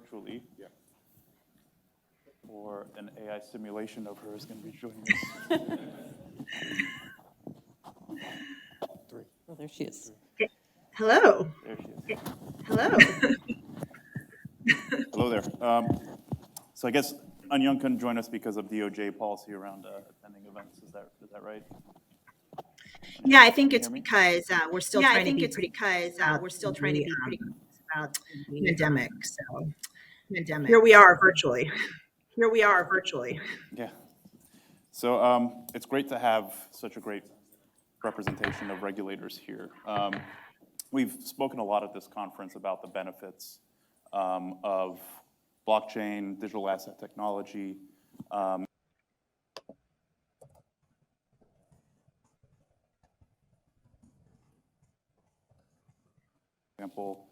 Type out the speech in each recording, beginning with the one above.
virtually. Yeah. Or an AI simulation of her is going to be joining us. Three. Oh, there she is. Hello. There she is. Hello. Hello there. So I guess Eun Young couldn't join us because of DOJ policy around attending events. Is that right? Yeah, I think Can you it's hear me? because we're still trying to be pretty about the pandemic. So here we are virtually. Yeah. So it's great to have such a great representation of regulators here. We've spoken a lot at this conference about the benefits of blockchain, digital asset technology. For example,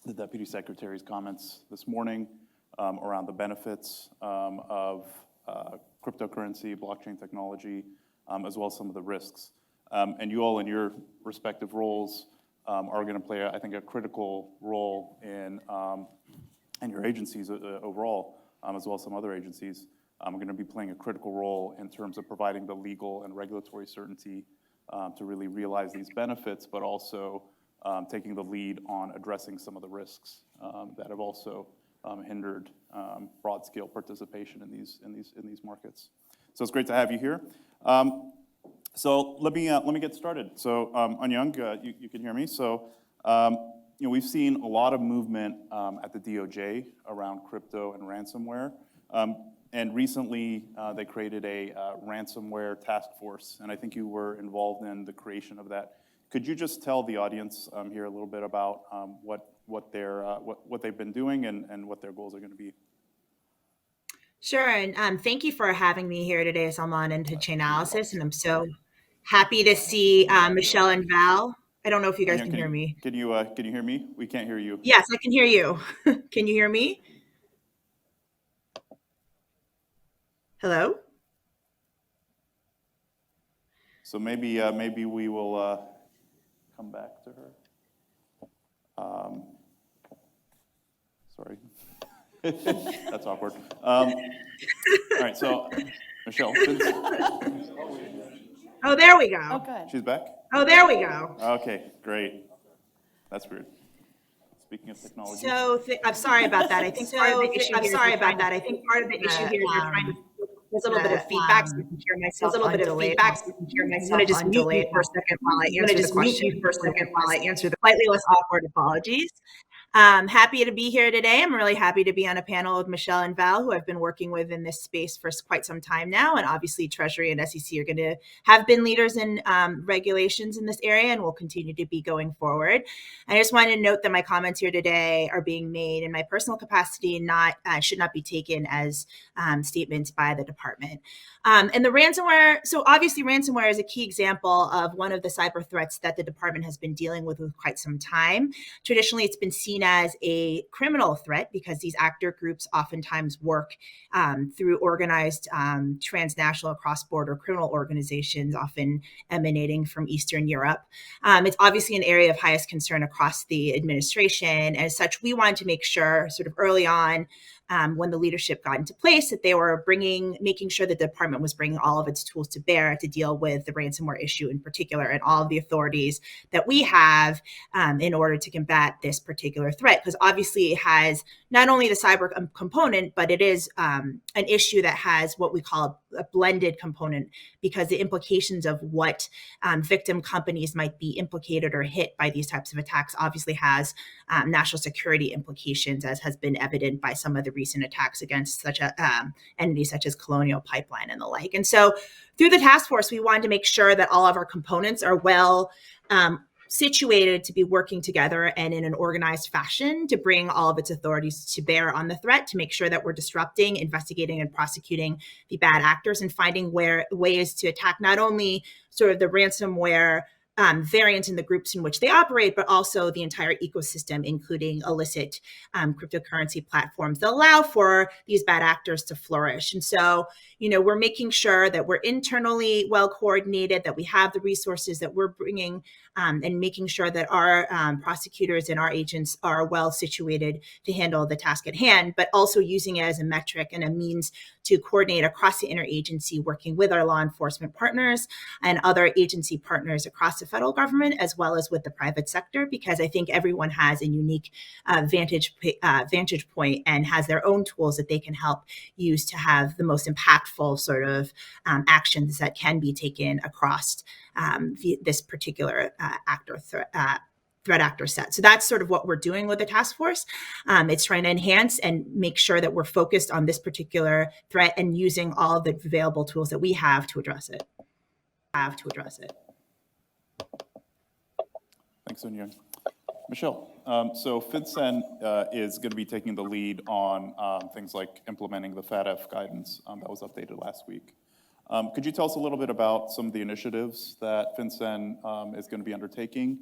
the Deputy Secretary's comments this morning around the benefits of cryptocurrency, blockchain technology, as well as some of the risks. And you all in your respective roles are going to play, I think, a critical role in your agencies overall, as well as some other agencies, are going to be playing a critical role in terms of providing the legal and regulatory certainty to really realize these benefits, but also taking the lead on addressing some of the risks that have also hindered broad-scale participation in these markets. So it's great to have you here. So let me get started. So Eun Young, you can hear me. So we've seen a lot of movement at the DOJ around crypto and ransomware. And recently, they created a ransomware task force, and I think you were involved in the creation of that. Could you just tell the audience here a little bit about what they've been doing and what their goals are going to be? Sure, and thank you for having me here today, Salman, and to Chainalysis. And I'm so happy to see Michele and Val. I don't know if you guys can hear me. Can you hear me? We can't hear you. Yes, I can hear you. Can you hear me? Hello? So maybe we will come back to her. Sorry. That's awkward. All right, so Michele. Oh, there we go. Oh, good. She's back? Oh, there we go. Okay, great. That's weird. Speaking of technology. So I'm sorry about that. I think part of the issue here is you're trying to there's a little bit of feedback, so you can hear myself. I'm going to just mute you for a second while I answer the slightly less awkward apologies. Happy to be here today. I'm really happy to be on a panel with Michele and Val, who I've been working with in this space for quite some time now. And obviously, Treasury and SEC are going to have been leaders in regulations in this area and will continue to be going forward. I just wanted to note that my comments here today are being made in my personal capacity and should not be taken as statements by the department. And the ransomware, so obviously ransomware is a key example of one of the cyber threats that the department has been dealing with quite some time. Traditionally, it's been seen as a criminal threat because these actor groups oftentimes work through organized transnational cross-border criminal organizations, often emanating from Eastern Europe. It's obviously an area of highest concern across the administration. And as such, we wanted to make sure sort of early on when the leadership got into place that they were making sure that the department was bringing all of its tools to bear to deal with the ransomware issue in particular and all of the authorities that we have in order to combat this particular threat. Because obviously it has not only the cyber component, but it is an issue that has what we call a blended component, because the implications of what victim companies might be implicated or hit by these types of attacks obviously has national security implications, as has been evident by some of the recent attacks against such entities such as Colonial Pipeline and the like. And so through the task force, we wanted to make sure that all of our components are well situated to be working together and in an organized fashion to bring all of its authorities to bear on the threat, to make sure that we're disrupting, investigating, and prosecuting the bad actors and finding ways to attack not only sort of the ransomware variants in the groups in which they operate, but also the entire ecosystem, including illicit cryptocurrency platforms that allow for these bad actors to flourish. And so, we're making sure that we're internally well coordinated, that we have the resources, that we're bringing and making sure that our prosecutors and our agents are well situated to handle the task at hand, but also using it as a metric and a means to coordinate across the interagency, working with our law enforcement partners and other agency partners across the federal government, as well as with the private sector, because I think everyone has a unique vantage point and has their own tools that they can help use to have the most impactful sort of actions that can be taken across this particular threat actor set. So that's sort of what we're doing with the task force. It's trying to enhance and make sure that we're focused on this particular threat and using all of the available tools that we have to address it. Thanks, Eun Young. Michele, so FinCEN is going to be taking the lead on things like implementing the FATF guidance that was updated last week. Could you tell us a little bit about some of the initiatives that FinCEN is going to be undertaking?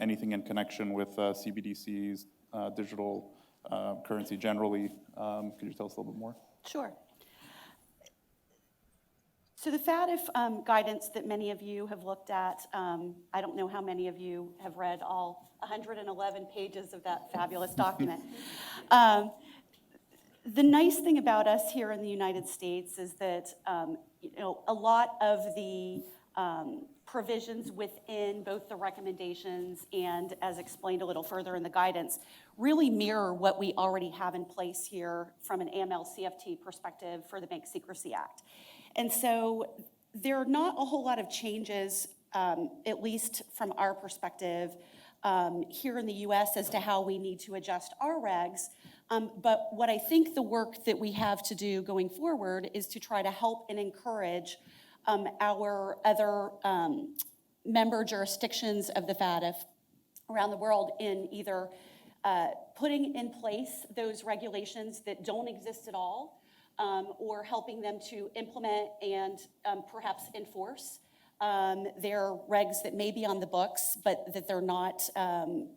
Anything in connection with CBDCs, digital currency generally? Could you tell us a little bit more? Sure. So the FATF guidance that many of you have looked at, I don't know how many of you have read all 111 pages of that fabulous document. The nice thing about us here in the United States is that a lot of the provisions within both the recommendations and, as explained a little further in the guidance, really mirror what we already have in place here from an AML-CFT perspective for the Bank Secrecy Act. And so there are not a whole lot of changes, at least from our perspective, here in the US as to how we need to adjust our regs. But what I think the work that we have to do going forward is to try to help and encourage our other member jurisdictions of the FATF around the world in either putting in place those regulations that don't exist at all, or helping them to implement and perhaps enforce their regs that may be on the books, but that they're not,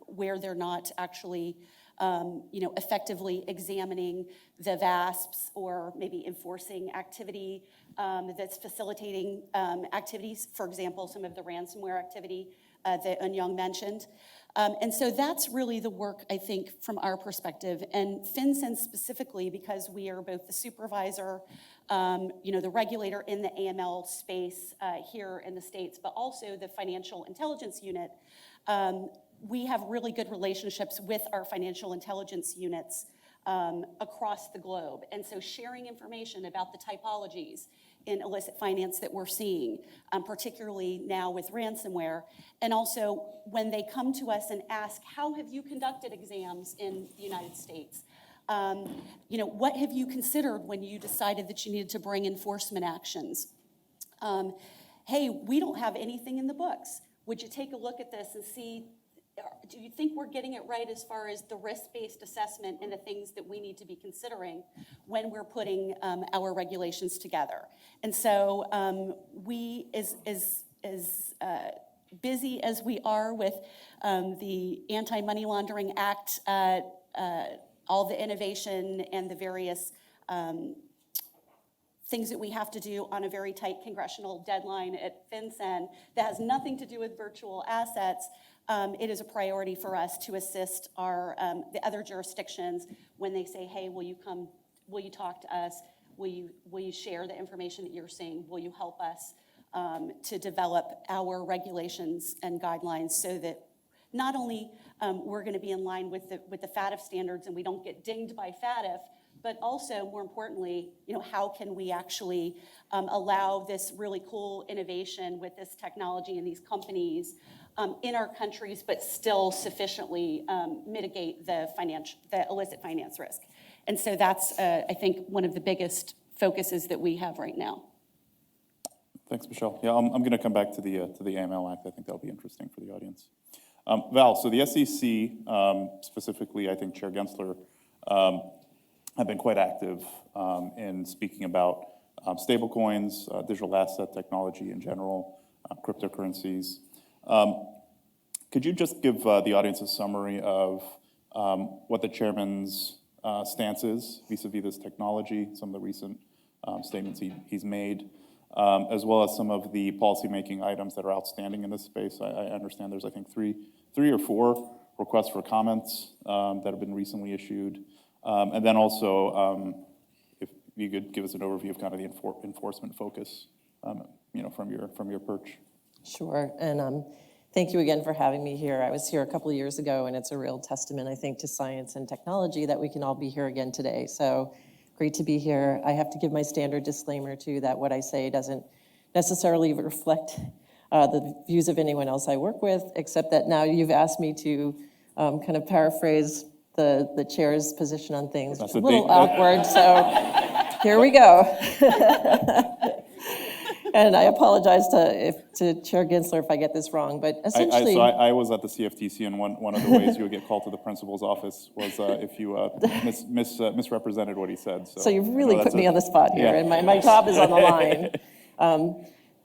where they're not actually effectively examining the VASPs or maybe enforcing activity that's facilitating activities, for example, some of the ransomware activity that Eun Young mentioned. And so that's really the work, I think, from our perspective. And FinCEN specifically, because we are both the supervisor, the regulator in the AML space here in the States, but also the financial intelligence unit, we have really good relationships with our financial intelligence units across the globe. And so sharing information about the typologies in illicit finance that we're seeing, particularly now with ransomware, and also when they come to us and ask, how have you conducted exams in the United States? What have you considered when you decided that you needed to bring enforcement actions? Hey, we don't have anything in the books. Would you take a look at this and see, do you think we're getting it right as far as the risk-based assessment and the things that we need to be considering when we're putting our regulations together? And so we, as busy as we are with the Anti-Money Laundering Act, all the innovation and the various things that we have to do on a very tight congressional deadline at FinCEN that has nothing to do with virtual assets, it is a priority for us to assist our the other jurisdictions when they say, hey, will you talk to us? Will you share the information that you're seeing? Will you help us to develop our regulations and guidelines so that not only we're going to be in line with the FATF standards and we don't get dinged by FATF, but also, more importantly, how can we actually allow this really cool innovation with this technology and these companies in our countries, but still sufficiently mitigate the illicit finance risk. And so that's, I think, one of the biggest focuses that we have right now. Thanks, Michele. Yeah, I'm going to come back to the AML Act. I think that'll be interesting for the audience. Val, so the SEC, specifically, I think Chair Gensler, have been quite active in speaking about stablecoins, digital asset technology in general, cryptocurrencies. Could you just give the audience a summary of what the chairman's stance is vis-a-vis this technology, some of the recent statements he's made, as well as some of the policymaking items that are outstanding in this space. I understand there's, I think, three or four requests for comments that have been recently issued. And then also, if you could give us an overview of kind of the enforcement focus, from your perch. Sure, and thank you again for having me here. I was here a couple of years ago, and it's a real testament, I think, to science and technology that we can all be here again today. So great to be here. I have to give my standard disclaimer, too, that what I say doesn't necessarily reflect the views of anyone else I work with, except that now you've asked me to kind of paraphrase the chair's position on things. It's a little awkward, so here we go. And I apologize to Chair Gensler if I get this wrong, but essentially... I was at the CFTC, and one of the ways you would get called to the principal's office was if you misrepresented what he said. So you've really put me on the spot here, and my job is on the line.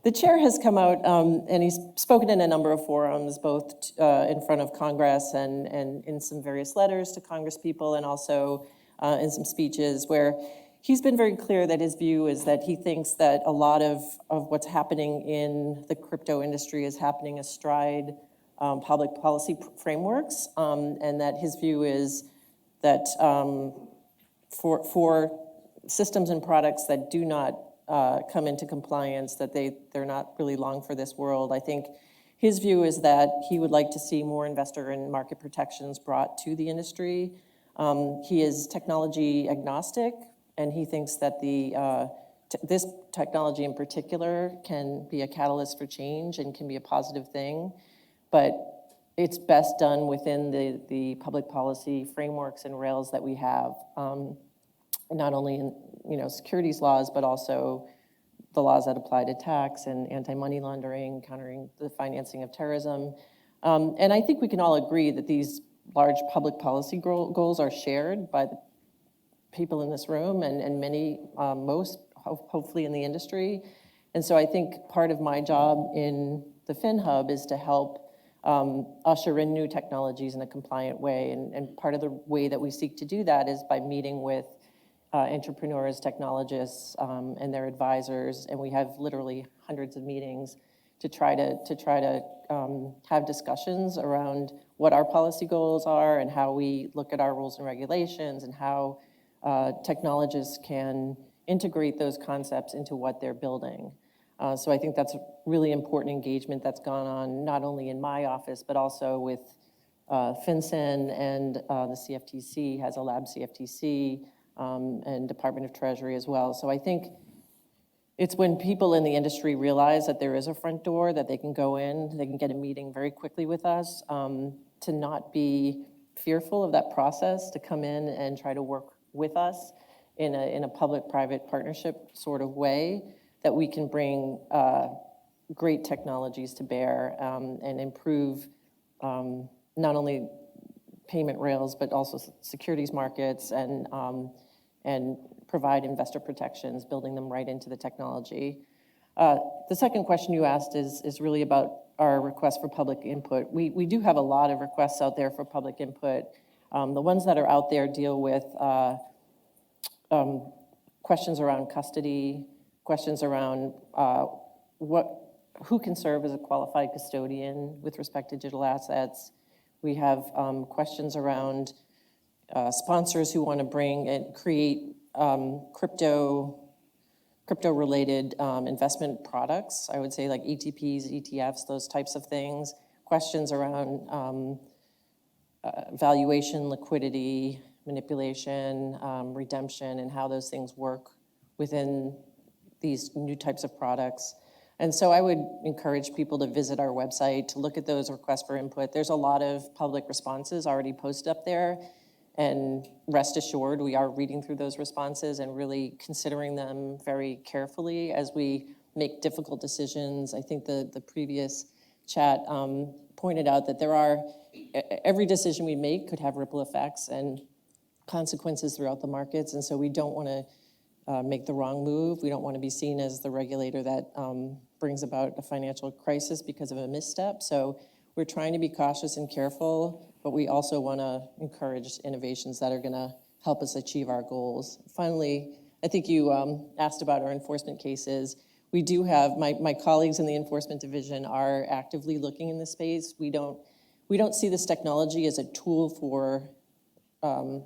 The chair has come out, and he's spoken in a number of forums, both in front of Congress and in some various letters to Congress people, and also in some speeches where he's been very clear that his view is that he thinks that a lot of what's happening in the crypto industry is happening astride public policy frameworks, and that his view is that for systems and products that do not come into compliance, that they're not really long for this world. I think his view is that he would like to see more investor and market protections brought to the industry. He is technology agnostic, and he thinks that this technology in particular can be a catalyst for change and can be a positive thing, but it's best done within the public policy frameworks and rails that we have, not only in securities laws, but also the laws that apply to tax and anti-money laundering, countering the financing of terrorism. And I think we can all agree that these large public policy goals are shared by the people in this room and many, most, hopefully in the industry. And so I think part of my job in the FinHub is to help usher in new technologies in a compliant way. And part of the way that we seek to do that is by meeting with entrepreneurs, technologists, and their advisors, and we have literally hundreds of meetings to try to have discussions around what our policy goals are and how we look at our rules and regulations and how technologists can integrate those concepts into what they're building. So I think that's a really important engagement that's gone on not only in my office, but also with FinCEN and the CFTC has a lab CFTC, and Department of Treasury as well. So I think it's when people in the industry realize that there is a front door, that they can go in, they can get a meeting very quickly with us, to not be fearful of that process, to come in and try to work with us in a public-private partnership sort of way, that we can bring great technologies to bear and improve not only payment rails, but also securities markets and provide investor protections, building them right into the technology. The second question you asked is really about our request for public input. We do have a lot of requests out there for public input. The ones that are out there deal with questions around custody, questions around who can serve as a qualified custodian with respect to digital assets. We have questions around sponsors who want to bring and create crypto-related investment products. I would say like ETPs, ETFs, those types of things. Questions around valuation, liquidity, manipulation, redemption, and how those things work within these new types of products. And so I would encourage people to visit our website, to look at those requests for input. There's a lot of public responses already posted up there, and rest assured, we are reading through those responses and really considering them very carefully as we make difficult decisions. I think the previous chat pointed out that every decision we make could have ripple effects and consequences throughout the markets, and so we don't want to make the wrong move. We don't want to be seen as the regulator that brings about a financial crisis because of a misstep. So we're trying to be cautious and careful, but we also want to encourage innovations that are going to help us achieve our goals. Finally, I think you asked about our enforcement cases. We do have, my colleagues in the enforcement division are actively looking in this space. We don't see this technology as a tool for, a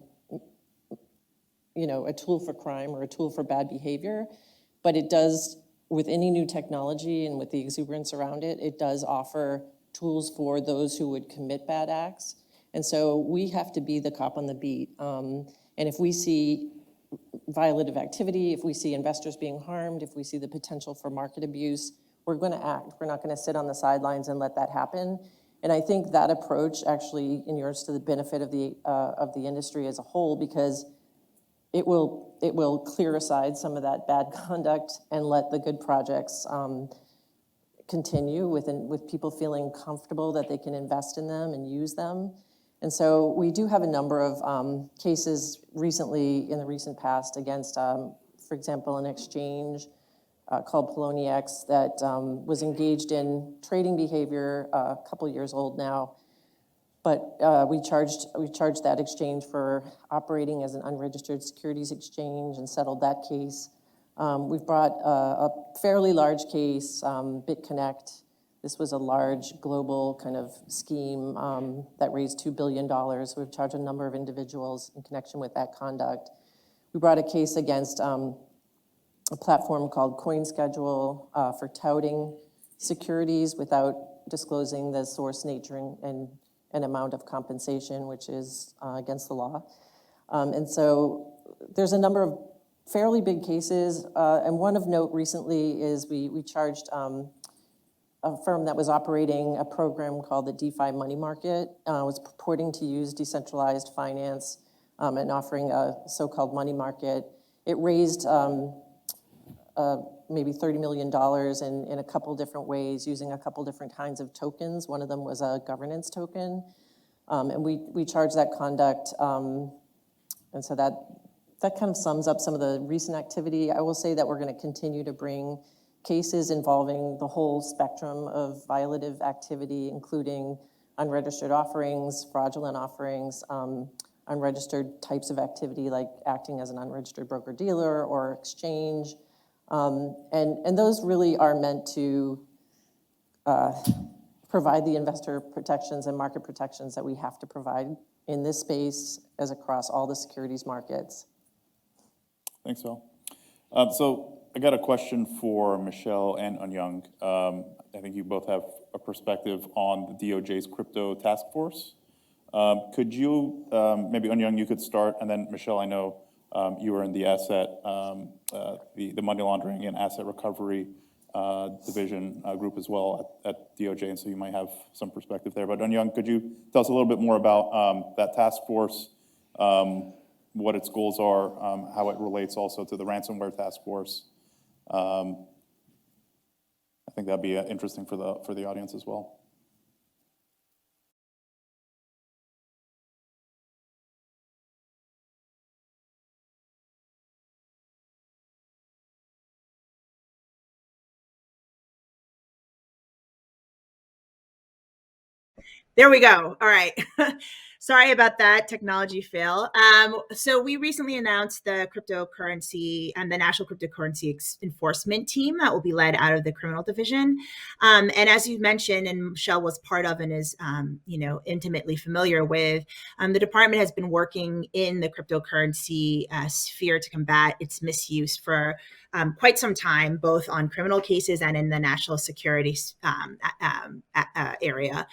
tool for crime or a tool for bad behavior, but it does, with any new technology and with the exuberance around it, it does offer tools for those who would commit bad acts. And so we have to be the cop on the beat. And if we see violative activity, if we see investors being harmed, if we see the potential for market abuse, we're going to act. We're not going to sit on the sidelines and let that happen. And I think that approach actually inures to the benefit of the industry as a whole, because it will clear aside some of that bad conduct and let the good projects continue with people feeling comfortable that they can invest in them and use them. And so we do have a number of cases recently, in the recent past, against, for example, an exchange called Poloniex that was engaged in trading behavior, a couple years old now. But we charged that exchange for operating as an unregistered securities exchange and settled that case. We've brought a fairly large case, BitConnect. This was a large global kind of scheme that raised $2 billion. We've charged a number of individuals in connection with that conduct. We brought a case against a platform called CoinSchedule for touting securities without disclosing the source, nature, and amount of compensation, which is against the law. And so there's a number of fairly big cases. And one of note recently is we charged a firm that was operating a program called the DeFi Money Market, was purporting to use decentralized finance and offering a so-called money market. It raised maybe $30 million in a couple different ways, using a couple different kinds of tokens. One of them was a governance token. And we charged that conduct. And so that kind of sums up some of the recent activity. I will say that we're going to continue to bring cases involving the whole spectrum of violative activity, including unregistered offerings, fraudulent offerings, unregistered types of activity like acting as an unregistered broker-dealer or exchange. And those really are meant to provide the investor protections and market protections that we have to provide in this space as across all the securities markets. Thanks, Val. So I got a question for Michele and Eun Young. I think you both have a perspective on the DOJ's crypto task force. Could you, maybe Eun Young, you could start, and then Michele, I know you were in the asset, the money laundering and asset recovery division group as well at DOJ, and so you might have some perspective there. But Eun Young, could you tell us a little bit more about that task force, what its goals are, how it relates also to the ransomware task force? I think that'd be interesting for the audience as well. There we go. All right. Sorry about that technology fail. So we recently announced the cryptocurrency and the National Cryptocurrency Enforcement Team that will be led out of the criminal division. And as you mentioned, and Michele was part of and is, intimately familiar with, the department has been working in the cryptocurrency sphere to combat its misuse for quite some time, both on criminal cases and in the national security area.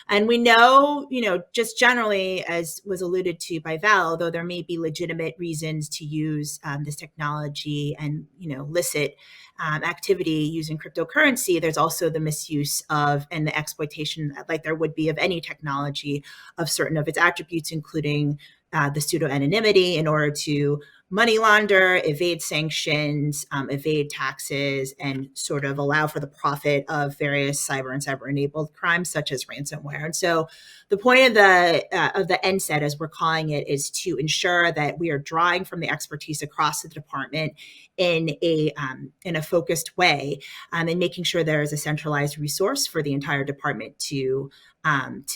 And we know, just generally, as was alluded to by Val, though there may be legitimate reasons to use this technology and, licit activity using cryptocurrency, there's also the misuse of and the exploitation, like there would be of any technology, of certain of its attributes, including the pseudo-anonymity in order to money launder, evade sanctions, evade taxes, and sort of allow for the profit of various cyber and cyber-enabled crimes such as ransomware. And so the point of the NCET, as we're calling it, is to ensure that we are drawing from the expertise across the department in a focused way, and making sure there is a centralized resource for the entire department to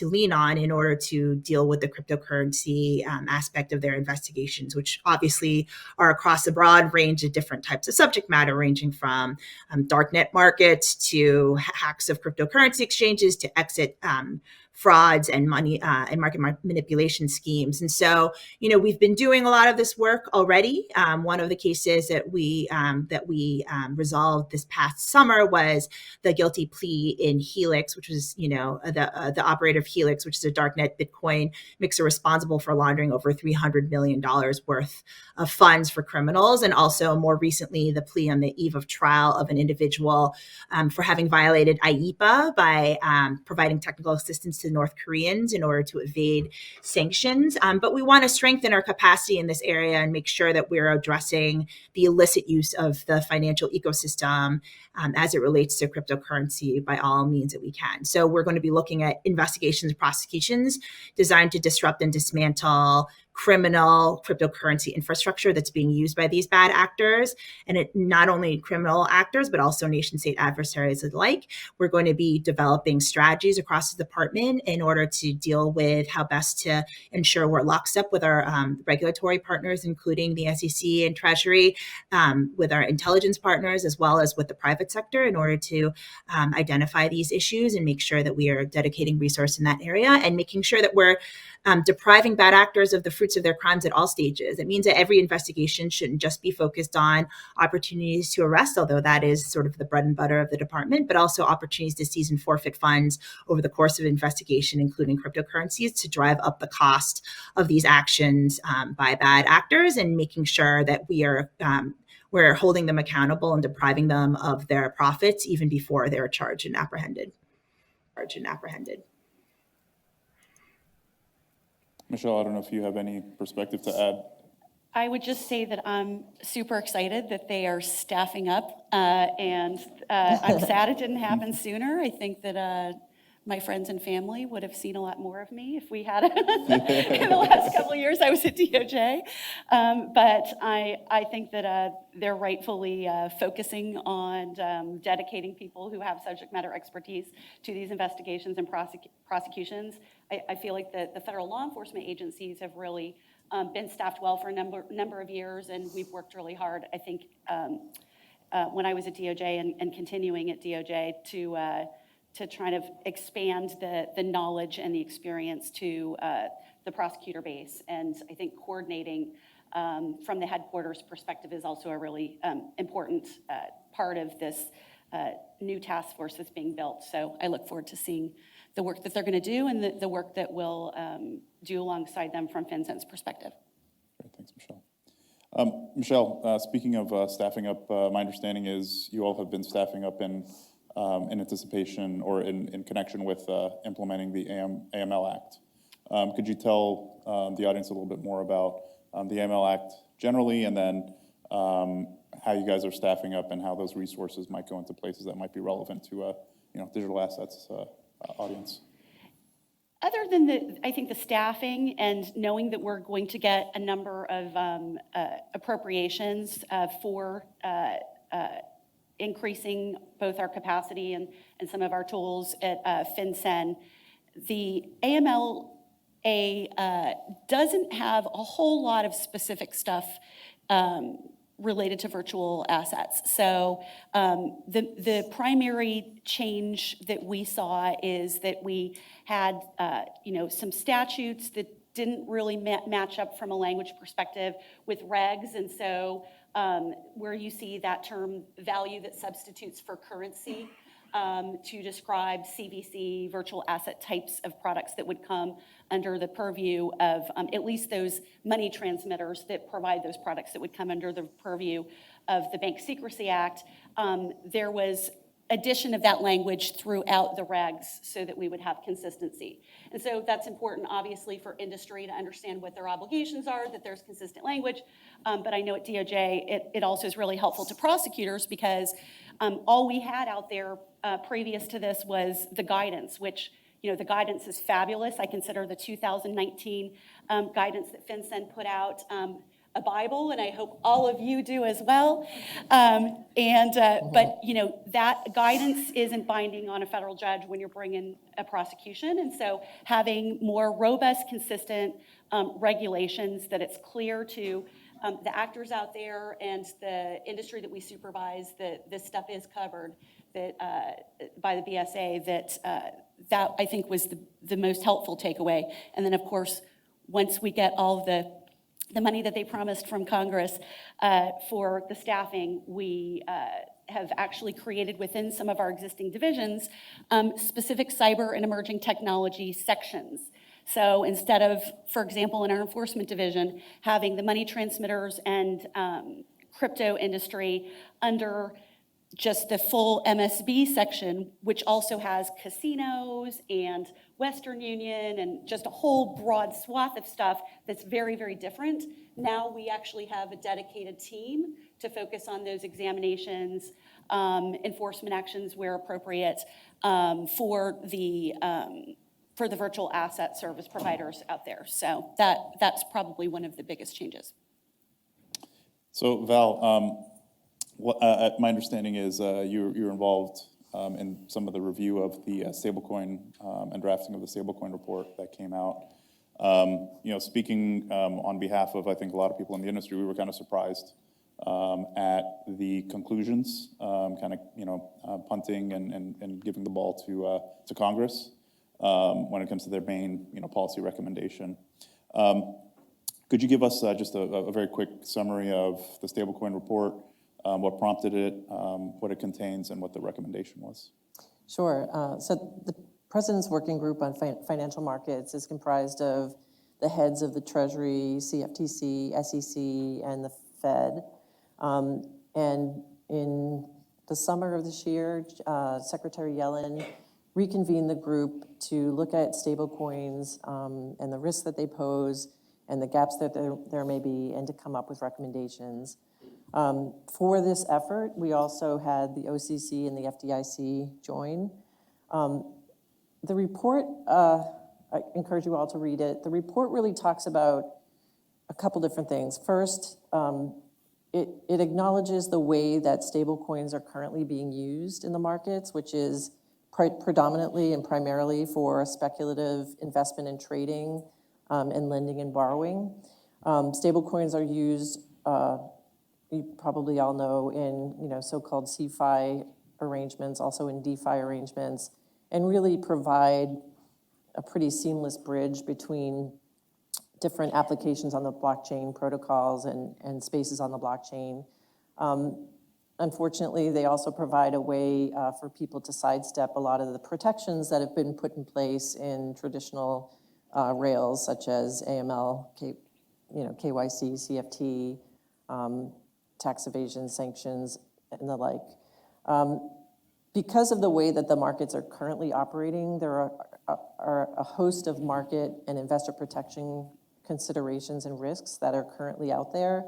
lean on in order to deal with the cryptocurrency aspect of their investigations, which obviously cryptocurrency are across a broad range of different types of subject matter, ranging from darknet markets to hacks of cryptocurrency exchanges to exit frauds and money and market manipulation schemes. And so, we've been doing a lot of this work already. One of the cases that we resolved this past summer was the guilty plea in Helix, which was, the operator of Helix, which is a darknet Bitcoin mixer responsible for laundering over $300 million worth of funds for criminals. And also more recently, the plea on the eve of trial of an individual for having violated IEEPA by providing technical assistance to North Koreans in order to evade sanctions. But we want to strengthen our capacity in this area and make sure that we're addressing the illicit use of the financial ecosystem as it relates to cryptocurrency by all means that we can. So we're going to be looking at investigations and prosecutions designed to disrupt and dismantle criminal cryptocurrency infrastructure that's being used by these bad actors, and not only criminal actors, but also nation state adversaries alike. We're going to be developing strategies across the department in order to deal with how best to ensure we're lockstep with our regulatory partners, including the SEC and Treasury, with our intelligence partners, as well as with the private sector, in order to identify these issues and make sure that we are dedicating resource in that area and making sure that we're depriving bad actors of the fruits of their crimes at all stages. It means that every investigation shouldn't just be focused on opportunities to arrest, although that is sort of the bread and butter of the department, but also opportunities to seize and forfeit funds over the course of investigation, including cryptocurrencies, to drive up the cost of these actions by bad actors, and making sure that we're holding them accountable and depriving them of their profits even before they're charged and apprehended. Michele, I don't know if you have any perspective to add. I would just say that I'm super excited that they are staffing up, and I'm sad it didn't happen sooner. I think that my friends and family would have seen a lot more of me if we had it in the last couple of years I was at DOJ. But I think that they're rightfully focusing on dedicating people who have subject matter expertise to these investigations and prosecutions. I feel like the federal law enforcement agencies have really been staffed well for a number of years, and we've worked really hard, I think, when I was at DOJ and continuing at DOJ to try to expand the knowledge and the experience to the prosecutor base. And I think coordinating from the headquarters perspective is also a really important part of this new task force that's being built. So I look forward to seeing the work that they're going to do and the work that we'll do alongside them from FinCEN's perspective. Great, thanks, Michele. Michele, speaking of staffing up, my understanding is you all have been staffing up in anticipation or in connection with implementing the AML Act. Could you tell the audience a little bit more about the AML Act generally, and then how you guys are staffing up and how those resources might go into places that might be relevant to digital assets audience? Other than I think the staffing and knowing that we're going to get a number of appropriations for increasing both our capacity and some of our tools at FinCEN, the AMLA doesn't have a whole lot of specific stuff related to virtual assets. So the primary change that we saw is that we had some statutes that didn't really match up from a language perspective with regs, and so where you see that term value that substitutes for currency to describe CVC, virtual asset types of products that would come under the purview of at least those money transmitters that provide those products that would come under the purview of the Bank Secrecy Act. There was addition of that language throughout the regs so that we would have consistency. And so that's important, obviously, for industry to understand what their obligations are, that there's consistent language. But I know at DOJ, it also is really helpful to prosecutors because all we had out there previous to this was the guidance, which, the guidance is fabulous. I consider the 2019 guidance that FinCEN put out a Bible, and I hope all of you do as well. But that guidance isn't binding on a federal judge when you're bringing a prosecution, and so having more robust, consistent regulations that it's clear to the actors out there and the industry that we supervise, that this stuff is covered that, by the BSA, that I think was the most helpful takeaway. And then, of course, once we get all of the money that they promised from Congress for the staffing, we have actually created within some of our existing divisions specific cyber and emerging technology sections. So instead of, for example, in our enforcement division, having the money transmitters and crypto industry under just the full MSB section, which also has casinos and Western Union and just a whole broad swath of stuff that's very, very different. Now we actually have a dedicated team to focus on those examinations, enforcement actions where appropriate, for the virtual asset service providers out there. So that's probably one of the biggest changes. So Val, my understanding is you're involved in some of the review of the stablecoin and drafting of the stablecoin report that came out. Speaking on behalf of, I think, a lot of people in the industry, we were kind of surprised at the conclusions, punting and giving the ball to Congress when it comes to their main, policy recommendation. Could you give us just a very quick summary of the stablecoin report, what prompted it, what it contains, and what the recommendation was? Sure. So the President's Working Group on Financial Markets is comprised of the heads of the Treasury, CFTC, SEC, and the Fed. And in the summer of this year, Secretary Yellen reconvened the group to look at stablecoins and the risks that they pose and the gaps that there may be, and to come up with recommendations. For this effort, we also had the OCC and the FDIC join. The report, I encourage you all to read it. The report really talks about a couple different things. First, it acknowledges the way that stablecoins are currently being used in the markets, which is predominantly and primarily for speculative investment and trading and lending and borrowing. Stablecoins are used, you probably all know, in so-called CeFi arrangements, also in DeFi arrangements, and really provide a pretty seamless bridge between different applications on the blockchain protocols and spaces on the blockchain. Unfortunately, they also provide a way for people to sidestep a lot of the protections that have been put in place in traditional rails, such as AML, KYC, CFT, tax evasion, sanctions, and the like. Because of the way that the markets are currently operating, there are a host of market and investor protection considerations and risks that are currently out there.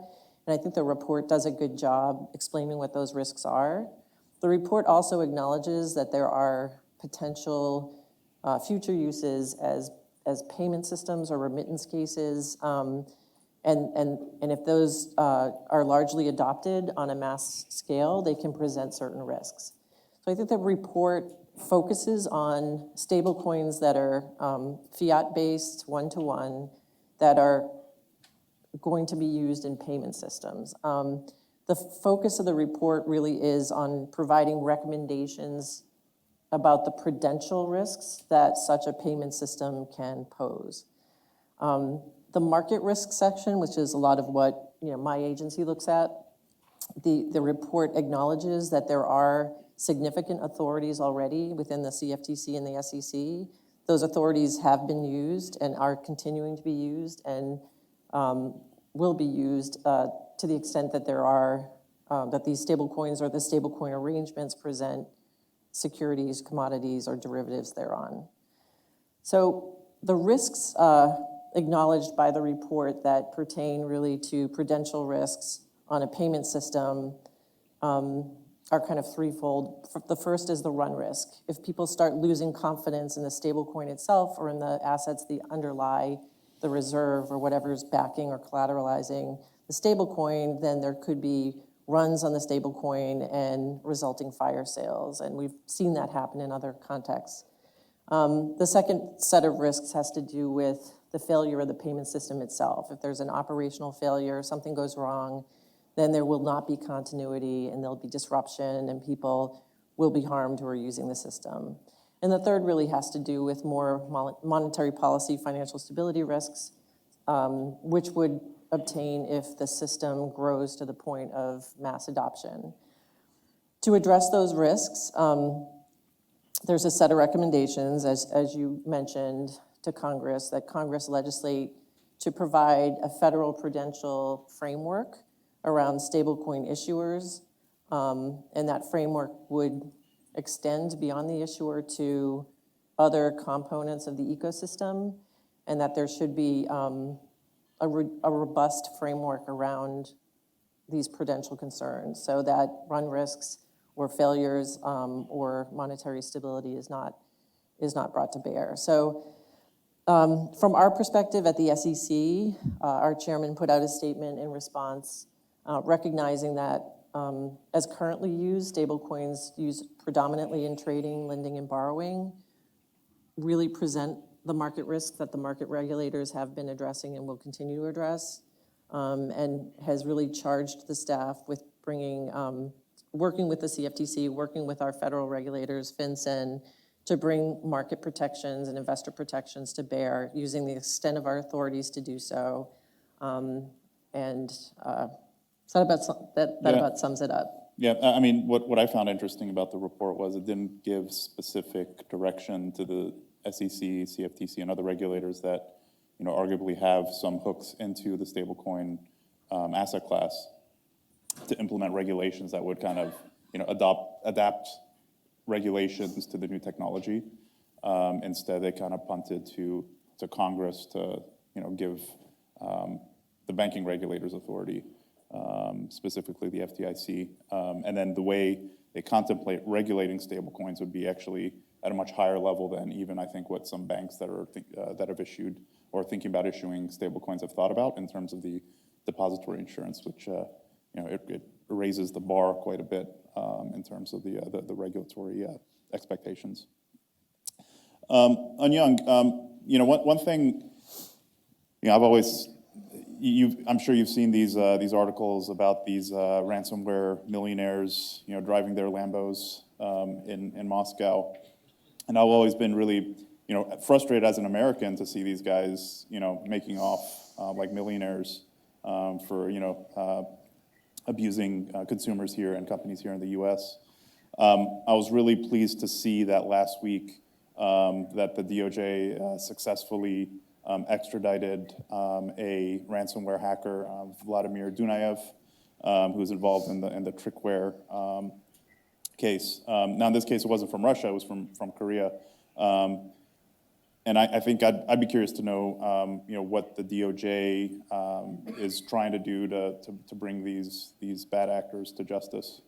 And I think the report does a good job explaining what those risks are. The report also acknowledges that there are potential future uses as payment systems or remittance cases, and if those are largely adopted on a mass scale, they can present certain risks. So I think the report focuses on stablecoins that are fiat-based, one-to-one, that are going to be used in payment systems. The focus of the report really is on providing recommendations about the prudential risks that such a payment system can pose. The market risk section, which is a lot of what my agency looks at, the report acknowledges that there are significant authorities already within the CFTC and the SEC. Those authorities have been used and are continuing to be used and will be used to the extent that there are, that these stablecoins or the stablecoin arrangements present securities, commodities, or derivatives thereon. So the risks acknowledged by the report that pertain really to prudential risks on a payment system are kind of threefold. The first is the run risk. If people start losing confidence in the stablecoin itself or in the assets that underlie the reserve or whatever's backing or collateralizing the stablecoin, then there could be runs on the stablecoin and resulting fire sales. And we've seen that happen in other contexts. The second set of risks has to do with the failure of the payment system itself. If there's an operational failure, something goes wrong, then there will not be continuity and there'll be disruption and people will be harmed who are using the system. And the third really has to do with more monetary policy, financial stability risks, which would obtain if the system grows to the point of mass adoption. To address those risks, there's a set of recommendations, as you mentioned, to Congress, that Congress legislate to provide a federal prudential framework around stablecoin issuers, and that framework would extend beyond the issuer to other components of the ecosystem, and that there should be a robust framework around these prudential concerns so that run risks or failures or monetary stability is not brought to bear. So from our perspective at the SEC, our chairman put out a statement in response recognizing that as currently used, stablecoins used predominantly in trading, lending, and borrowing really present the market risks that the market regulators have been addressing and will continue to address, and has really charged the staff with bringing, working with the CFTC, working with our federal regulators, FinCEN, to bring market protections and investor protections to bear using the extent of our authorities to do so. So that about sums it up. Yeah, I mean, what I found interesting about the report was it didn't give specific direction to the SEC, CFTC, and other regulators that, arguably have some hooks into the stablecoin asset class to implement regulations that would kind of, adapt regulations to the new technology. Instead, they kind of punted to Congress to, give the banking regulators authority, specifically the FDIC. And then the way they contemplate regulating stablecoins would be actually at a much higher level than even I think what some banks that are that have issued or thinking about issuing stablecoins have thought about in terms of the depository insurance, which it raises the bar quite a bit in terms of the regulatory expectations. On Young, one thing I've always I'm sure you've seen these articles about these ransomware millionaires, driving their Lambos in Moscow, and I've always been really, frustrated as an American to see these guys, making off like millionaires for abusing consumers here and companies here in the U.S. I was really pleased to see that last week that the DOJ successfully extradited a ransomware hacker, Vladimir Dunayev, who was involved in the trickware case. Now, in this case, it wasn't from Russia; it was from Korea. And I think I'd be curious to know, what the DOJ is trying to do to bring these bad actors to justice.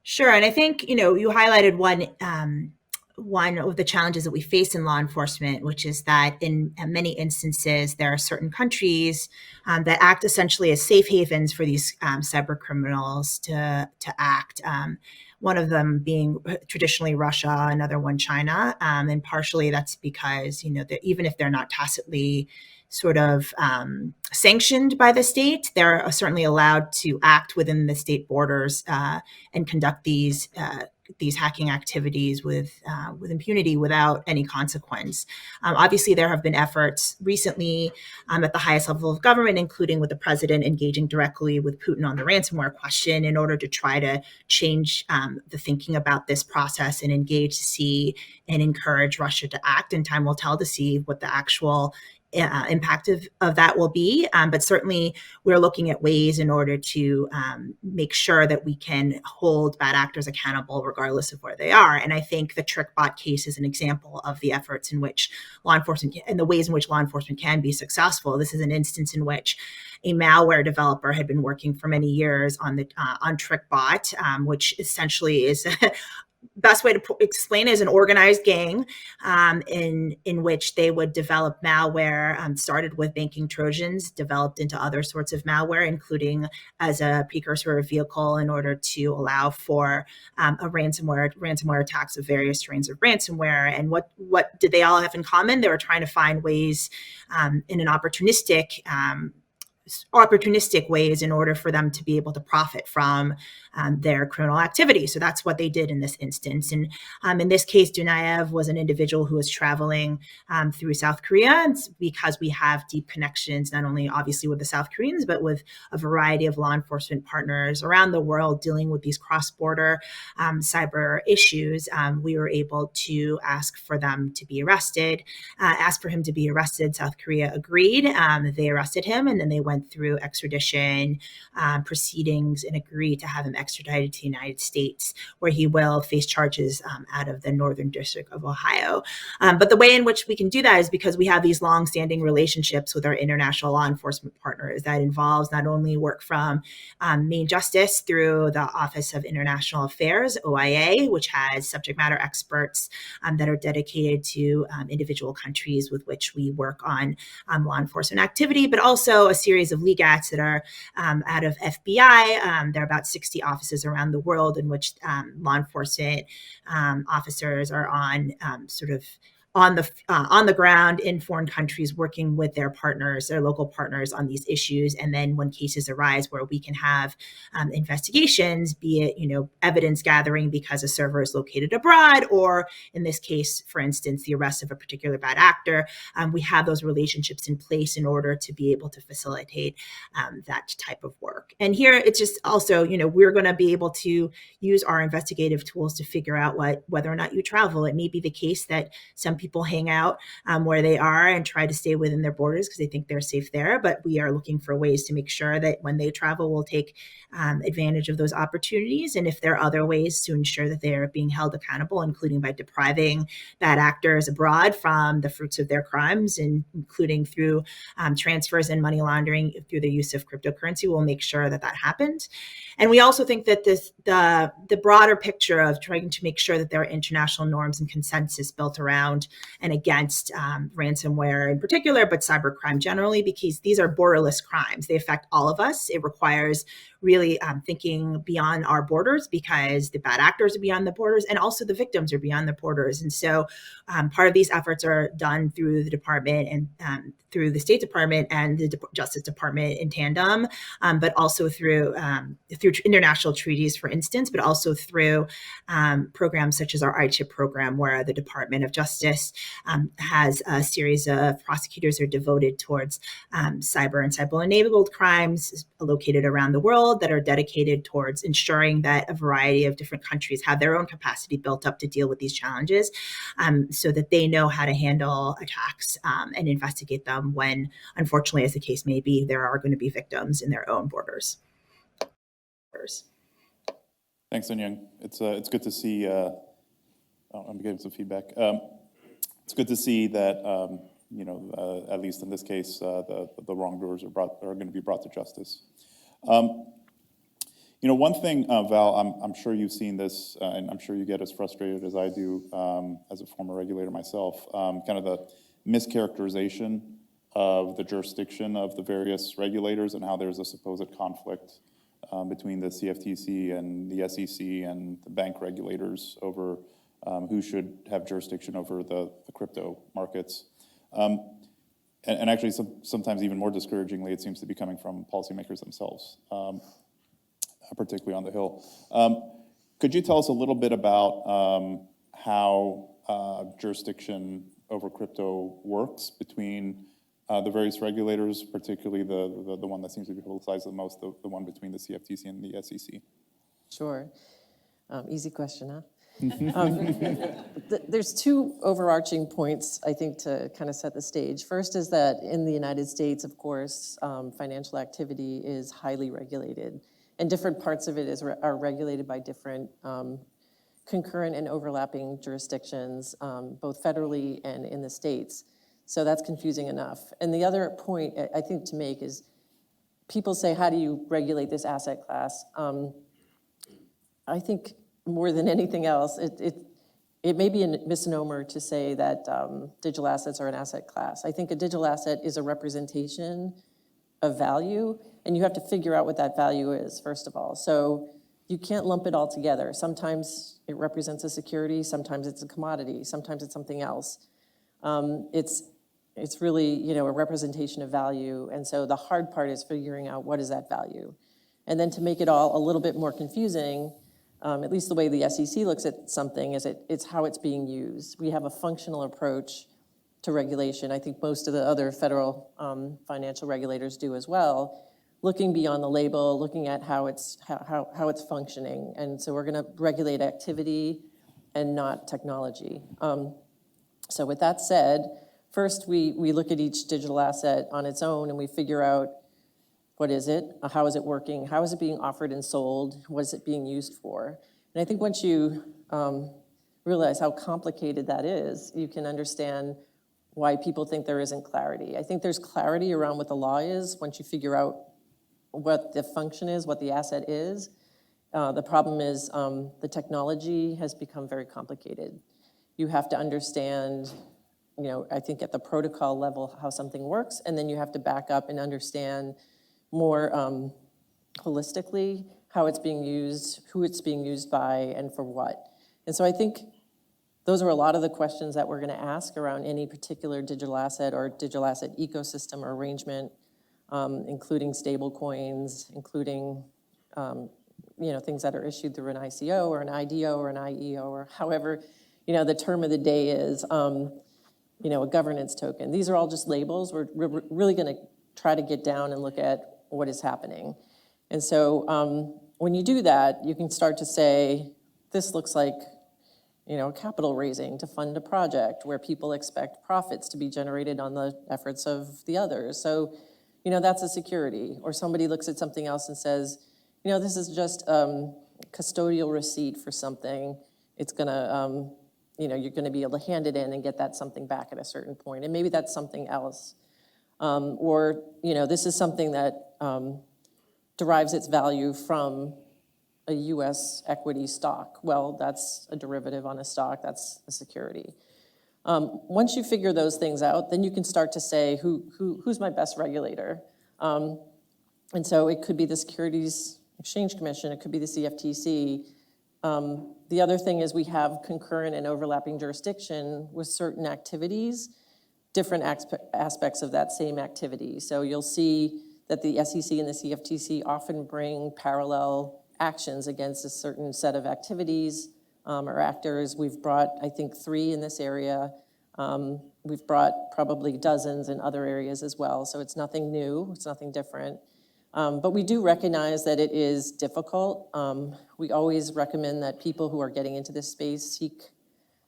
Sure, and I think you highlighted one of the challenges that we face in law enforcement, which is that in many instances, there are certain countries that act essentially as safe havens for these cyber criminals to act. One of them being traditionally Russia, another one China, and partially that's because that even if they're not tacitly sort of sanctioned by the state, they're certainly allowed to act within the state borders and conduct these hacking activities with impunity without any consequence. Obviously, there have been efforts recently at the highest level of government, including with the president engaging directly with Putin on the ransomware question in order to try to change the thinking about this process and engage to see and encourage Russia to act. And time will tell to see what the actual impact of that will be. But certainly we're looking at ways in order to make sure that we can hold bad actors accountable regardless of where they are. And I think the TrickBot case is an example of the efforts in which law enforcement and the ways in which law enforcement can be successful. This is an instance in which a malware developer had been working for many years on TrickBot, which essentially is best way to explain it is an organized gang in which they would develop malware, started with banking Trojans, developed into other sorts of malware, including as a precursor or vehicle in order to allow for a ransomware attacks of various strains of ransomware. And what did they all have in common? They were trying to find ways in an opportunistic ways in order for them to be able to profit from their criminal activity. So that's what they did in this instance. And in this case, Dunayev was an individual who was traveling through South Korea, and because we have deep connections, not only obviously with the South Koreans, but with a variety of law enforcement partners around the world dealing with these cross-border cyber issues, we were able to ask for them to be arrested, ask for him to be arrested. South Korea agreed. They arrested him, and then they went through extradition proceedings and agreed to have him extradited to the United States, where he will face charges out of the Northern District of Ohio. But the way in which we can do that is because we have these long-standing relationships with our international law enforcement partners. That involves not only work from Main Justice through the Office of International Affairs, OIA, which has subject matter experts that are dedicated to individual countries with which we work on law enforcement activity, but also a series of legats that are out of FBI. There are about 60 offices around the world in which law enforcement officers are on on the ground in foreign countries, working with their partners, their local partners on these issues. And then when cases arise where we can have investigations, be it evidence gathering because a server is located abroad, or in this case, for instance, the arrest of a particular bad actor, we have those relationships in place in order to be able to facilitate that type of work. And here it's just also, we're going to be able to use our investigative tools to figure out whether or not you travel. It may be the case that some people hang out where they are and try to stay within their borders because they think they're safe there. But we are looking for ways to make sure that when they travel, we'll take advantage of those opportunities. And if there are other ways to ensure that they are being held accountable, including by depriving bad actors abroad from the fruits of their crimes, and including through transfers and money laundering through the use of cryptocurrency, we'll make sure that that happens. And we also think that the broader picture of trying to make sure that there are international norms and consensus built around and against ransomware in particular, but cybercrime generally, because these are borderless crimes. They affect all of us. It requires really thinking beyond our borders, because the bad actors are beyond the borders and also the victims are beyond the borders. And so part of these efforts are done through the department and through the State Department and the Justice Department in tandem, but also through international treaties, for instance, but also through programs such as our iChip program, where the Department of Justice has a series of prosecutors who are devoted towards cyber and cyber-enabled crimes located around the world that are dedicated towards ensuring that a variety of different countries have their own capacity built up to deal with these challenges, so that they know how to handle attacks and investigate them when, unfortunately, as the case may be, there are going to be victims in their own borders. Thanks, Eun Young. It's good to see. I'm getting some feedback. It's good to see that at least in this case, the wrongdoers are going to be brought to justice. One thing, Val, I'm sure you've seen this, and I'm sure you get as frustrated as I do as a former regulator myself, kind of the mischaracterization of the jurisdiction of the various regulators and how there's a supposed conflict between the CFTC and the SEC and the bank regulators over who should have jurisdiction over the crypto markets. And actually, sometimes even more discouragingly, it seems to be coming from policymakers themselves, particularly on the Hill. Could you tell us a little bit about how jurisdiction over crypto works between the various regulators, particularly the one that seems to be politicized the most, the one between the CFTC and the SEC? Sure. Easy question, huh? There's two overarching points, I think, to kind of set the stage. First is that in the United States, of course, financial activity is highly regulated, and different parts of it are regulated by different concurrent and overlapping jurisdictions, both federally and in the states. So that's confusing enough. And the other point I think to make is, people say, how do you regulate this asset class? I think more than anything else, it may be a misnomer to say that digital assets are an asset class. I think a digital asset is a representation of value, and you have to figure out what that value is, first of all. So you can't lump it all together. Sometimes it represents a security, sometimes it's a commodity, sometimes it's something else. It's really, a representation of value, and so the hard part is figuring out what is that value. And then to make it all a little bit more confusing, at least the way the SEC looks at something, is it's how it's being used. We have a functional approach to regulation. I think most of the other federal financial regulators do as well, looking beyond the label, looking at how it's functioning. And so we're going to regulate activity and not technology. So with that said, first we look at each digital asset on its own and we figure out what is it, how is it working, how is it being offered and sold, what is it being used for. And I think once you realize how complicated that is, you can understand why people think there isn't clarity. I think there's clarity around what the law is once you figure out what the function is, what the asset is. The problem is the technology has become very complicated. You have to understand, I think at the protocol level how something works, and then you have to back up and understand more holistically how it's being used, who it's being used by, and for what. And so I think those are a lot of the questions that we're going to ask around any particular digital asset or digital asset ecosystem or arrangement, including stable coins, including things that are issued through an ICO or an IDO or an IEO or however the term of the day is, a governance token. These are all just labels. We're really going to try to get down and look at what is happening. And so when you do that, you can start to say, this looks like capital raising to fund a project where people expect profits to be generated on the efforts of the others. So, that's a security. Or somebody looks at something else and says, this is just custodial receipt for something. It's gonna, you're gonna be able to hand it in and get that something back at a certain point. And maybe that's something else. Or, this is something that derives its value from a U.S. equity stock. Well, that's a derivative on a stock, that's a security. Once you figure those things out, then you can start to say, who's my best regulator? And so it could be the Securities Exchange Commission, it could be the CFTC. The other thing is we have concurrent and overlapping jurisdiction with certain activities, different aspects of that same activity. So you'll see that the SEC and the CFTC often bring parallel actions against a certain set of activities or actors. We've brought, I think, 3 in this area. We've brought probably dozens in other areas as well. So it's nothing new, it's nothing different. But we do recognize that it is difficult. We always recommend that people who are getting into this space seek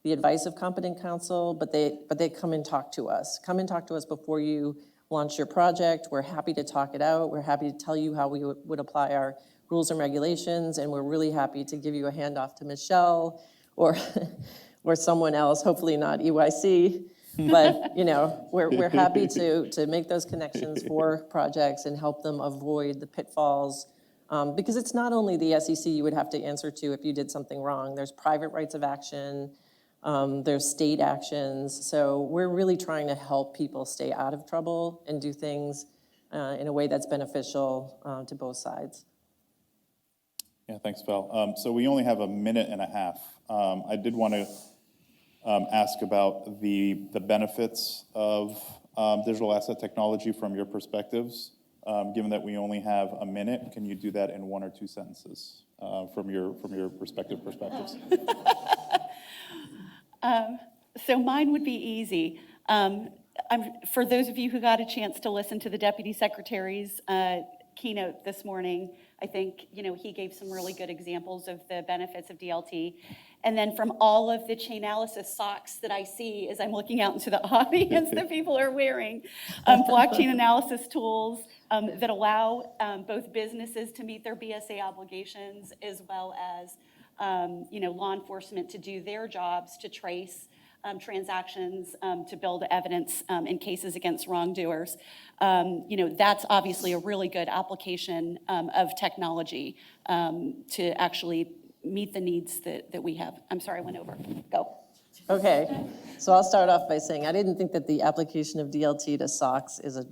the advice of competent counsel, but they come and talk to us. Come and talk to us before you launch your project. We're happy to talk it out. We're happy to tell you how we would apply our rules and regulations, and we're really happy to give you a handoff to Michele or someone else, hopefully not EYC. But we're happy to make those connections for projects and help them avoid the pitfalls. Because it's not only the SEC you would have to answer to if you did something wrong. There's private rights of action, there's state actions. So we're really trying to help people stay out of trouble and do things in a way that's beneficial to both sides. Yeah, thanks, Val. So we only have a minute and a half. I did want to ask about the benefits of digital asset technology from your perspectives. Given that we only have a minute, can you do that in 1 or 2 sentences from your respective perspectives? So mine would be easy. For those of you who got a chance to listen to the Deputy Secretary's keynote this morning, I think he gave some really good examples of the benefits of DLT. And then from all of the Chainalysis socks that I see as I'm looking out into the audience that people are wearing, blockchain analysis tools that allow both businesses to meet their BSA obligations as well as law enforcement to do their jobs to trace transactions, to build evidence in cases against wrongdoers. That's obviously a really good application of technology to actually meet the needs that we have. I'm sorry, I went over. Go. Okay, so I'll start off by saying I didn't think that the application of DLT to SOX is a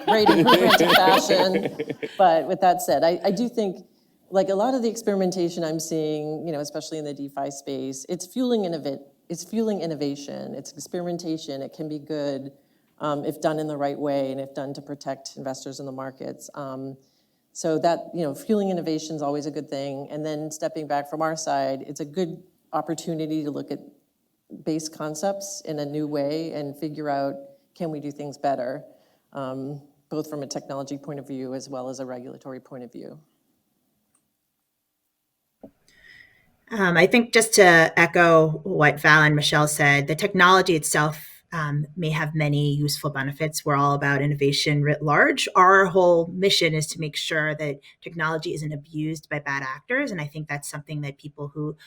great improvement to fashion. But with that said, I do think, like a lot of the experimentation I'm seeing, especially in the DeFi space, it's fueling innovation, it's experimentation. It can be good if done in the right way and if done to protect investors in the markets. So that, fueling innovation is always a good thing. And then stepping back from our side, it's a good opportunity to look at base concepts in a new way and figure out, can we do things better, both from a technology point of view as well as a regulatory point of view. I think just to echo what Val and Michele said, the technology itself may have many useful benefits. We're all about innovation writ large. Our whole mission is to make sure that technology isn't abused by bad actors. And I think that's something that people who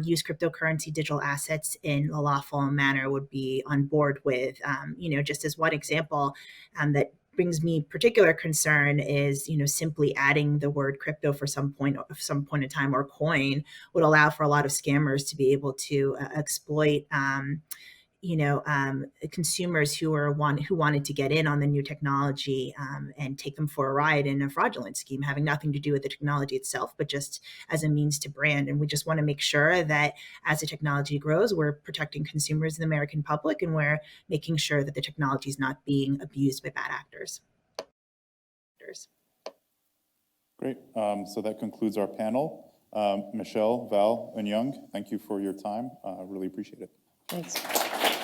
use cryptocurrency digital assets in a lawful manner would be on board with. Just as one example that brings me particular concern is, simply adding the word crypto for some point in time, or coin, would allow for a lot of scammers to be able to exploit consumers who wanted to get in on the new technology and take them for a ride in a fraudulent scheme, having nothing to do with the technology itself, but just as a means to brand. And we just want to make sure that as the technology grows, we're protecting consumers in the American public, and we're making sure that the technology is not being abused by bad actors. Great. So that concludes our panel. Michele, Val, and Young, thank you for your time. I really appreciate it. Thanks.